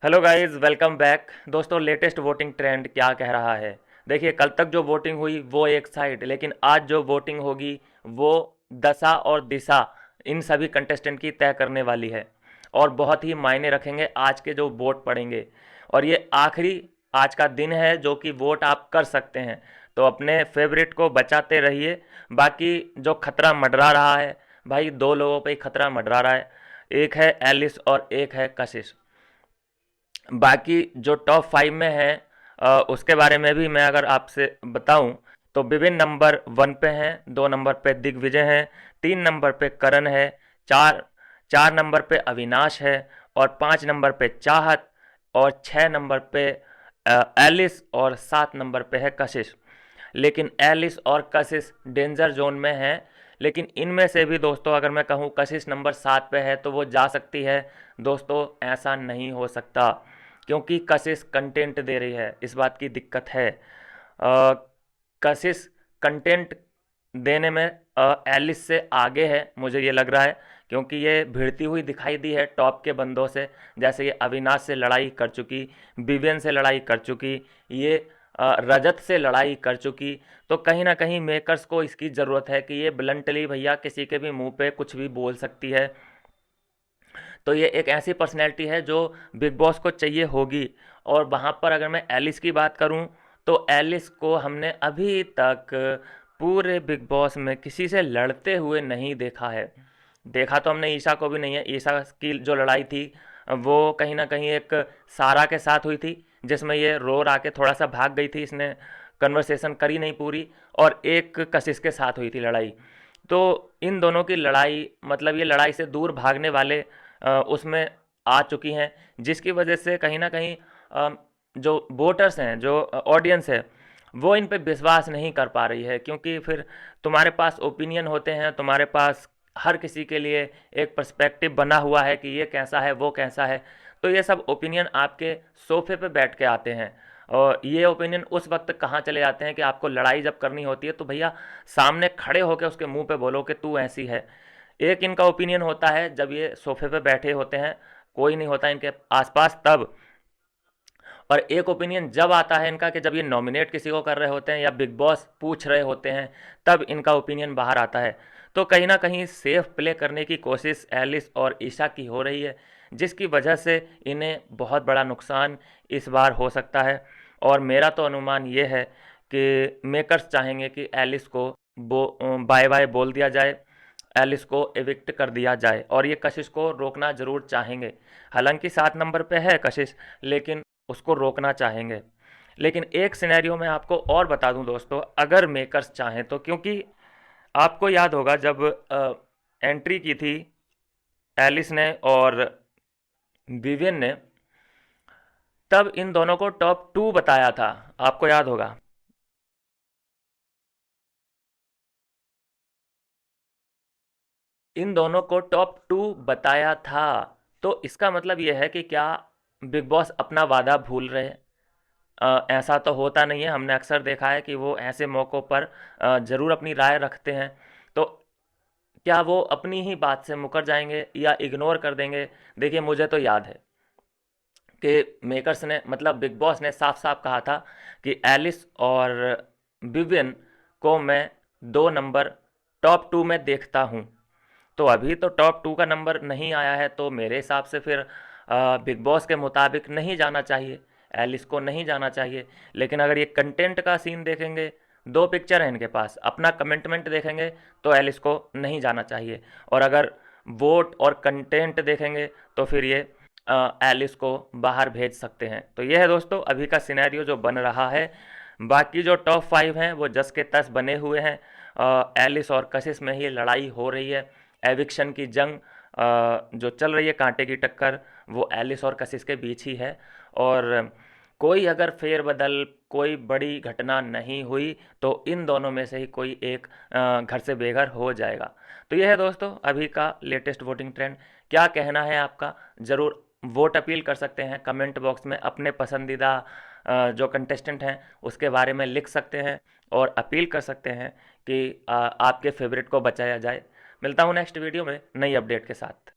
Hello guys, welcome back. दोस्तों, latest voting trend क्या कह रहा है? देखिए, कल तक जो वोटिंग हुई वो एक साइड, लेकिन आज जो वोटिंग होगी वो दशा और दिशा इन सभी कंटेस्टेंट की तय करने वाली है और बहुत ही मायने रखेंगे आज के जो वोट पड़ेंगे। और ये आखिरी आज का दिन है जो कि वोट आप कर सकते हैं, तो अपने फेवरेट को बचाते रहिए। बाकी जो खतरा मंडरा रहा है, भाई दो लोगों पे ही खतरा मंडरा रहा है, एक है एलिस और एक है कशिश। बाकी जो टॉप 5 में है उसके बारे में भी मैं अगर आपसे बताऊं तो विभिन्न नंबर 1 पे हैं, 2 नंबर पे दिग्विजय हैं, 3 नंबर पे करण है, 4 4 नंबर पे अविनाश है और 5 नंबर पे चाहत और 6 नंबर पे एलिस और 7 नंबर पे है कशिश। लेकिन एलिस और कशिश डेंजर जोन में हैं। लेकिन इनमें से भी दोस्तों, अगर मैं कहूँ कशिश नंबर 7 पे है तो वो जा सकती है। दोस्तों, ऐसा नहीं हो सकता क्योंकि कशिश कंटेंट दे रही है, इस बात की दिक्कत है। कशिश कंटेंट देने में एलिस से आगे है, मुझे ये लग रहा है, क्योंकि ये भिड़ती हुई दिखाई दी है टॉप के बंदों से। जैसे ये अविनाश से लड़ाई कर चुकी, विवेन से लड़ाई कर चुकी, ये रजत से लड़ाई कर चुकी। तो कहीं ना कहीं मेकर्स को इसकी ज़रूरत है कि ये ब्लंटली भैया किसी के भी मुंह पे कुछ भी बोल सकती है। तो ये एक ऐसी पर्सनैलिटी है जो बिग बॉस को चाहिए होगी। और वहाँ पर अगर मैं एलिस की बात करूँ तो एलिस को हमने अभी तक पूरे बिग बॉस में किसी से लड़ते हुए नहीं देखा है। देखा तो हमने ईशा को भी नहीं है। ईशा की जो लड़ाई थी वो कहीं ना कहीं एक सारा के साथ हुई थी, जिसमें ये रो रा के थोड़ा सा भाग गई थी, इसने कन्वर्सेशन करी नहीं पूरी। और एक कशिश के साथ हुई थी लड़ाई। तो इन दोनों की लड़ाई, मतलब ये लड़ाई से दूर भागने वाले उसमें आ चुकी हैं, जिसकी वजह से कहीं ना कहीं जो वोटर्स हैं, जो ऑडियंस है, वो इन पे विश्वास नहीं कर पा रही है। क्योंकि फिर तुम्हारे पास ओपिनियन होते हैं, तुम्हारे पास हर किसी के लिए एक पर्सपेक्टिव बना हुआ है कि ये कैसा है वो कैसा है। तो ये सब ओपिनियन आपके सोफे पे बैठ के आते हैं और ये ओपिनियन उस वक्त कहाँ चले जाते हैं कि आपको लड़ाई जब करनी होती है तो भैया सामने खड़े होकर उसके मुंह पे बोलो कि तू ऐसी है। एक इनका ओपिनियन होता है जब ये सोफे पे बैठे होते हैं, कोई नहीं होता इनके आसपास तब। और एक ओपिनियन जब आता है इनका कि जब ये नॉमिनेट किसी को कर रहे होते हैं या बिग बॉस पूछ रहे होते हैं, तब इनका ओपिनियन बाहर आता है। तो कहीं ना कहीं सेफ प्ले करने की कोशिश एलिस और ईशा की हो रही है, जिसकी वजह से इन्हें बहुत बड़ा नुकसान इस बार हो सकता है। और मेरा तो अनुमान ये है कि मेकर्स चाहेंगे कि एलिस को बाय बाय बोल दिया जाए, एलिस को एविक्ट कर दिया जाए, और ये कशिश को रोकना ज़रूर चाहेंगे। हालांकि 7 नंबर पे है कशिश, लेकिन उसको रोकना चाहेंगे। लेकिन एक सिनेरियो में आपको और बता दूं दोस्तों, अगर मेकर्स चाहें तो, क्योंकि आपको याद होगा जब एंट्री की थी एलिस ने और विवियन ने, तब इन दोनों को टॉप 2 बताया था, आपको याद होगा। इन दोनों को टॉप 2 बताया था। तो इसका मतलब यह है कि क्या बिग बॉस अपना वादा भूल रहे हैं? ऐसा तो होता नहीं है, हमने अक्सर देखा है कि वो ऐसे मौक़ों पर ज़रूर अपनी राय रखते हैं। तो क्या वो अपनी ही बात से मुकर जाएंगे या इग्नोर कर देंगे? देखिए, मुझे तो याद है कि मेकर्स ने, मतलब बिग बॉस ने साफ साफ कहा था कि एलिस और विवियन को मैं 2 नंबर टॉप 2 में देखता हूँ। तो अभी तो टॉप 2 का नंबर नहीं आया है, तो मेरे हिसाब से फिर बिग बॉस के मुताबिक नहीं जाना चाहिए, एलिस को नहीं जाना चाहिए। लेकिन अगर ये कंटेंट का सीन देखेंगे, दो पिक्चर है इनके पास, अपना कमिटमेंट देखेंगे, तो एलिस को नहीं जाना चाहिए। और अगर वोट और कंटेंट देखेंगे तो फिर ये एलिस को बाहर भेज सकते हैं। तो ये है दोस्तों अभी का सिनेरियो जो बन रहा है। बाकी जो टॉप 5 हैं वो जस के तस बने हुए हैं। एलिस और कशिश में ही लड़ाई हो रही है। एविक्शन की जंग जो चल रही है, कांटे की टक्कर, वो एलिस और कशिश के बीच ही है। और कोई अगर फेरबदल, कोई बड़ी घटना नहीं हुई तो इन दोनों में से ही कोई एक घर से बेघर हो जाएगा। तो यह है दोस्तों अभी का लेटेस्ट वोटिंग ट्रेंड। क्या कहना है आपका? ज़रूर वोट अपील कर सकते हैं कमेंट बॉक्स में, अपने पसंदीदा जो कंटेस्टेंट हैं उसके बारे में लिख सकते हैं और अपील कर सकते हैं कि आपके फेवरेट को बचाया जाए। मिलता हूँ नेक्स्ट वीडियो में नई अपडेट के साथ।